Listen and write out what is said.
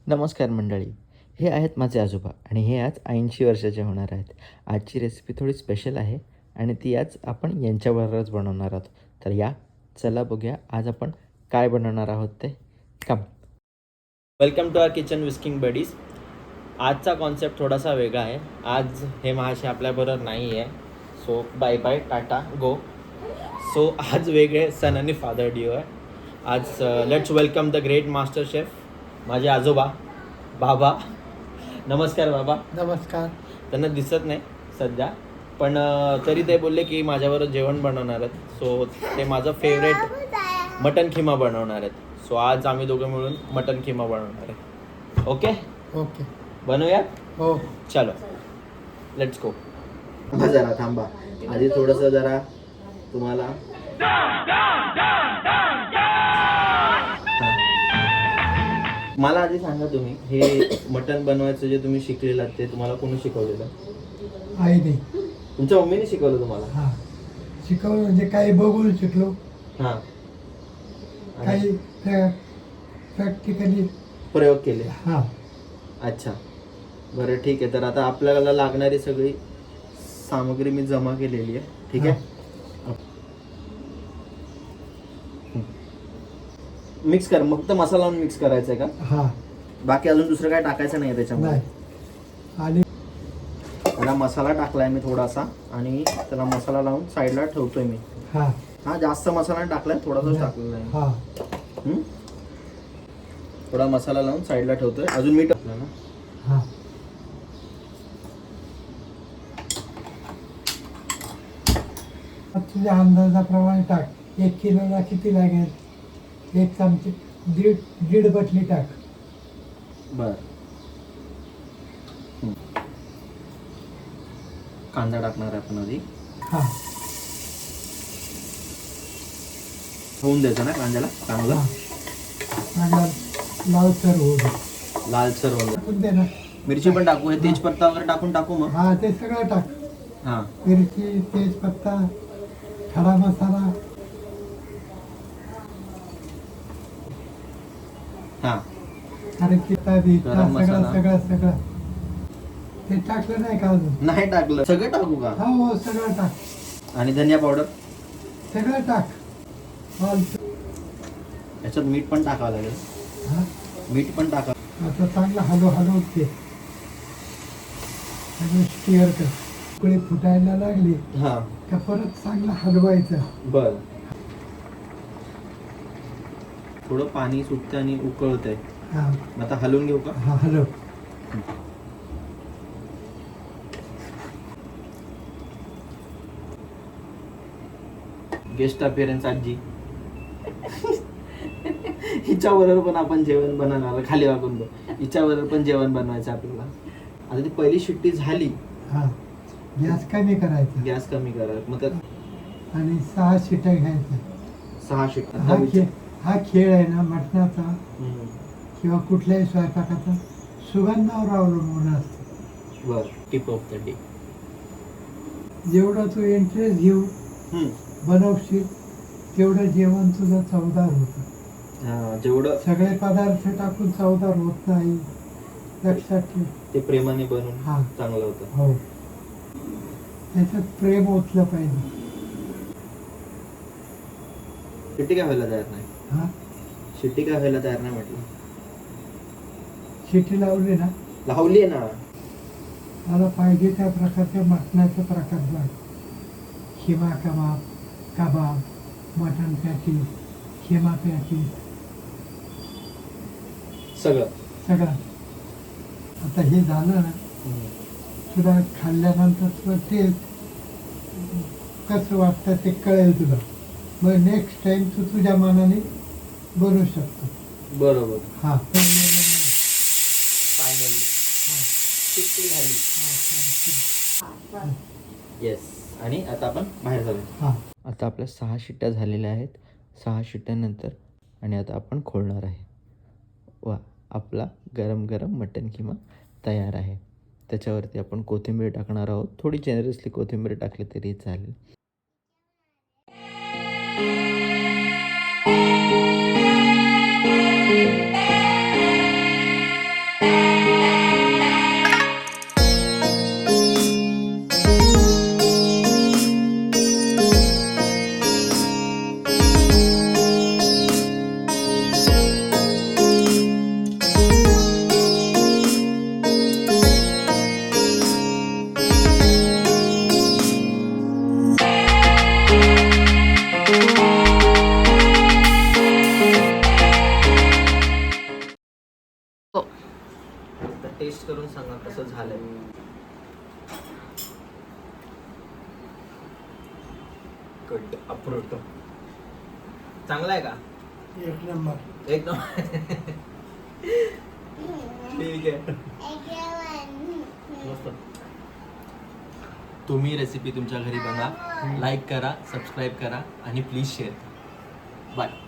नमस्कार मंडळी. हे आहेत माझे आजोबा आणि हे आज 80 वर्षाचे होणार आहेत. आजची रेसिपी थोडी स्पेशल आहे आणि ती आज आपण यांच्याबरोबरच बनवणार आहोत. तर या, चला बघूया आज आपण काय बनवणार आहोत ते. Come. Welcome to our kitchen whisking buddies. आजचा कॉन्सेप्ट थोडासा वेगळा आहे. आज हे महाशय आपल्याबरोबर नाही आहे. सो बाय बाय, टाटा, गो. सो आज वेगळे सन आणि फादर ड्यू आहे. आज let's welcome the great master chef माझे आजोबा, बाबा. नमस्कार बाबा. नमस्कार. त्यांना दिसत नाही सध्या, पण तरी ते बोलले की माझ्याबरोबर जेवण बनवणार आहेत. सो ते माझं फेवरेट मटन खिमा बनवणार आहेत. सो आज आम्ही दोघं मिळून मटन खिमा बनवणार आहे. Okay okay. बनवूयात. हो. चलो लेट्स गो. जरा थांबा, आधी थोडंसं जरा तुम्हाला मला आधी सांगा, तुम्ही हे मटण बनवायचं जे तुम्ही शिकलेलं ते तुम्हाला कोणी शिकवलेलं? आईने. तुमच्या मम्मीने शिकवलं तुम्हाला? हां. शिकवलं म्हणजे काही बघून शिकलो, हां. काही प्रॅक्टिकली प्रयोग केले. हां. अच्छा, बरं ठीक आहे. तर आता आपल्याला लागणारी सगळी सामग्री मी जमा केलेली आहे. ठीक आहे. मिक्स कर, फक्त मसाला लावून मिक्स करायचं आहे का? हां. बाकी अजून दुसरं काय टाकायचं नाही त्याच्यामध्ये? नाही. आणि त्याला मसाला टाकलाय मी थोडासा आणि त्याला मसाला लावून साईडला ठेवतोय मी. हां. हा, जास्त मसाला टाकलाय, थोडासा टाकलेला आहे. हां. थोडा मसाला लावून साईडला ठेवतोय. अजून मीठ टाकलं ना? हां. तुझ्या अंदाजाप्रमाणे टाक. 1 किलोला किती लागेल? 1 चमचे, दीड बटली टाक. बर. कांदा टाकणार आहे आपण आधी. हां. होऊन द्यायचं ना कांद्याला चांगलं? हां. चांगला लालसर होऊ दे. लालसर वगैरे टाकून दे ना. मिरची पण टाकू, हे तेजपत्ता वगैरे टाकून टाकू मग? हां, ते सगळं टाक. हां. मिरची, तेजपत्ता, खडा मसाला. हां. अरे किती बी गरम सगळं मसाला. सगळं सगळं ते टाकलं नाही का अजून? नाही टाकलं. सगळं टाकू का? हो हो, सगळं टाक. आणि धनिया पावडर? सगळं टाक. याच्यात मीठ पण टाकावं लागेल. हां. मीठ पण टाका. आता चांगलं हलवून घे. सगळं स्टिअर कर. उकळी फुटायला लागली हां. का परत चांगलं हलवायचं. बर. थोडं पाणी सुटतं आणि उकळतंय. हां. आता हलवून घेऊ का? हां, हलव. गेस्ट अपिअरन्स आजी. हिच्याबरोबर पण आपण जेवण बनवणार. खाली वागून बघ. हिच्याबरोबर पण जेवण बनवायचं आपल्याला. आता ती पहिली शिट्टी झाली. हां. गॅस कमी करायचा गॅस कमी करा. मग त्यात आणि 6 शिट्या घ्यायच्या. 6 शिट्ट्या. हा खेळ आहे ना मटणाचा किंवा कुठल्याही स्वयंपाकाचा सुगंधावर अवलंबून असतो. बर. Tip of the day. जेवढा तू इंटरेस्ट घेऊ बनवशील तेवढं जेवण तुझं चवदार होतं. जेवढं सगळे पदार्थ टाकून चवदार होत नाही, लक्षात ठेव. ते प्रेमाने बनवून हां. चांगलं होतं. हो, त्याच्यात प्रेम ओतलं पाहिजे. शिट्टी काय व्हायला तयार नाही. हां. शिट्टी काय व्हायला तयार नाही म्हटलं. शिटी लावली ना, लावली आहे ना. मला पाहिजे त्या प्रकारचे मटणाचे प्रकार लाग. खिमा कबाब, कबाब, मटण पॅटीस, खिमा पॅटीस, सगळं सगळं. आता हे झालं ना, तुला खाल्ल्यानंतर तुला ते कसं वाटतं ते कळेल तुला. मग नेक्स्ट टाइम तू तुझ्या मनाने बनवू शकतो. बरोबर. हां. फायनली शिट्टी झाली. येस. आणि आता आपण बाहेर जाऊया. हां. आता आपल्या 6 शिट्ट्या झालेल्या आहेत. 6 शिट्ट्यानंतर आणि आता आपण खोलणार आहे. वा, आपला गरम गरम मटण किमा तयार आहे. त्याच्यावरती आपण कोथिंबीर टाकणार आहोत. थोडी जेनरसली कोथिंबीर टाकली तरी चालेल. टेस्ट करून सांगा कसं झालंय. Good, approved. चांगला आहे का? एक नंबर. एकदम ठीक आहे. मस्त. तुम्ही रेसिपी तुमच्या घरी बनवा, लाईक करा, सबस्क्राईब करा आणि प्लीज शेअर करा. बाय.